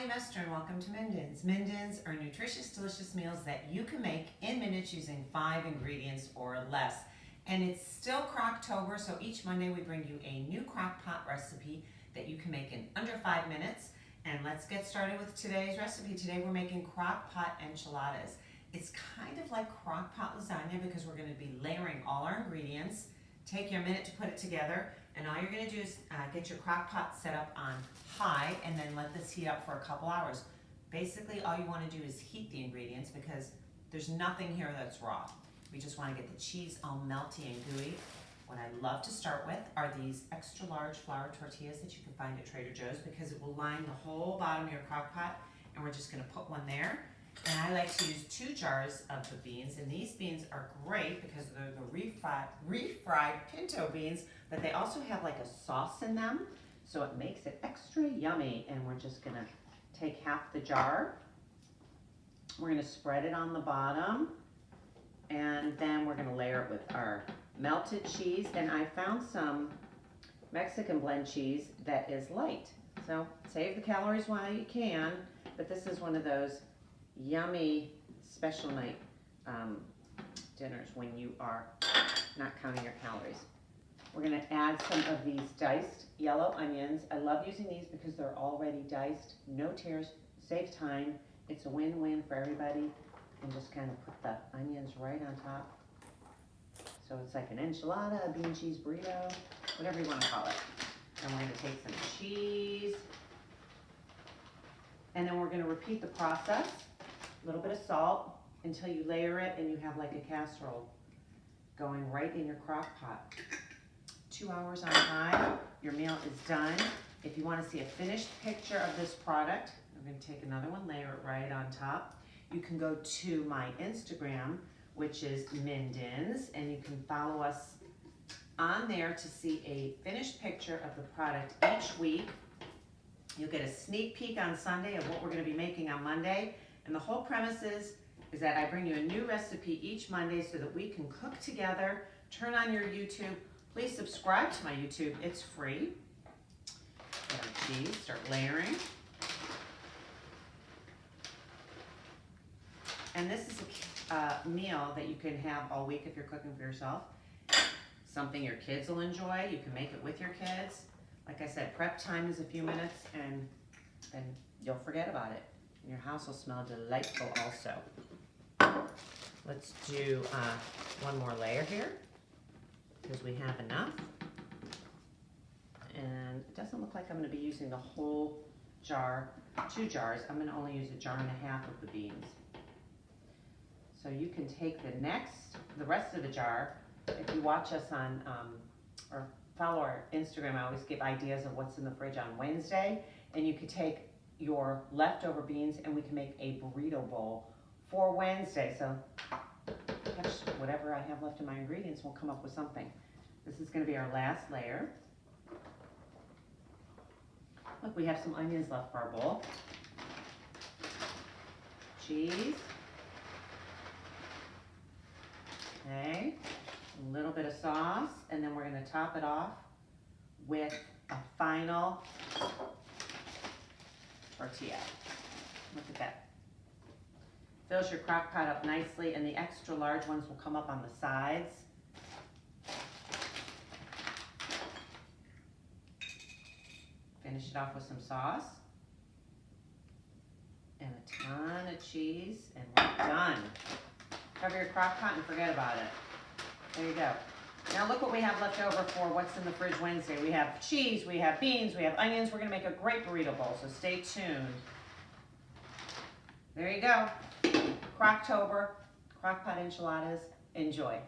Hi, Master, and welcome to Minden's. Minden's are nutritious, delicious meals that you can make in minutes using 5 ingredients or less. And it's still Crocktober, so each Monday we bring you a new crock pot recipe that you can make in under 5 minutes. And let's get started with today's recipe. Today we're making crock pot enchiladas. It's kind of like crock pot lasagna because we're going to be layering all our ingredients. Take your minute to put it together, and all you're going to do is get your crock pot set up on high and then let this heat up for a couple hours. Basically, all you want to do is heat the ingredients because there's nothing here that's raw. We just want to get the cheese all melty and gooey. What I love to start with are these extra large flour tortillas that you can find at Trader Joe's because it will line the whole bottom of your crock pot, and we're just going to put one there. And I like to use 2 jars of the beans, and these beans are great because they're the refried pinto beans, but they also have like a sauce in them, so it makes it extra yummy. And we're just gonna take half the jar. We're gonna spread it on the bottom, and then we're gonna layer it with our melted cheese. And I found some Mexican blend cheese that is light, so save the calories while you can, but this is one of those yummy special night dinners when you are not counting your calories. We're going to add some of these diced yellow onions. I love using these because they're already diced, no tears, save time. It's a win-win for everybody. And just kind of put the onions right on top. So it's like an enchilada, a bean cheese burrito, whatever you want to call it. And we're going to take some cheese. And then we're going to repeat the process. A little bit of salt until you layer it and you have like a casserole going right in your crock pot. 2 hours on high, your meal is done. If you want to see a finished picture of this product, I'm going to take another one, layer it right on top. You can go to my Instagram, which is Minden's, and you can follow us on there to see a finished picture of the product each week. You'll get a sneak peek on Sunday of what we're going to be making on Monday. And the whole premise is that I bring you a new recipe each Monday so that we can cook together. Turn on your YouTube. Please subscribe to my YouTube. It's free. Get our cheese, start layering. And this is a meal that you can have all week if you're cooking for yourself. Something your kids will enjoy. You can make it with your kids. Like I said, prep time is a few minutes, and then you'll forget about it. And your house will smell delightful also. Let's do one more layer here because we have enough. And it doesn't look like I'm going to be using the whole jar, 2 jars. I'm going to only use 1.5 jars of the beans. So you can take the rest of the jar. If you watch us on or follow our Instagram, I always give ideas of what's in the fridge on Wednesday, and you could take your leftover beans and we can make a burrito bowl for Wednesday. So whatever I have left in my ingredients, we'll come up with something. This is going to be our last layer. Look, we have some onions left for our bowl. Cheese. Okay. A little bit of sauce, and then we're going to top it off with a final tortilla. Look at that. Fills your crock pot up nicely, and the extra large ones will come up on the sides. Finish it off with some sauce and a ton of cheese, and we're done. Cover your crock pot and forget about it. There you go. Now look what we have left over for what's in the fridge Wednesday. We have cheese, we have beans, we have onions. We're going to make a great burrito bowl, so stay tuned. There you go. Crocktober, crock pot enchiladas. Enjoy.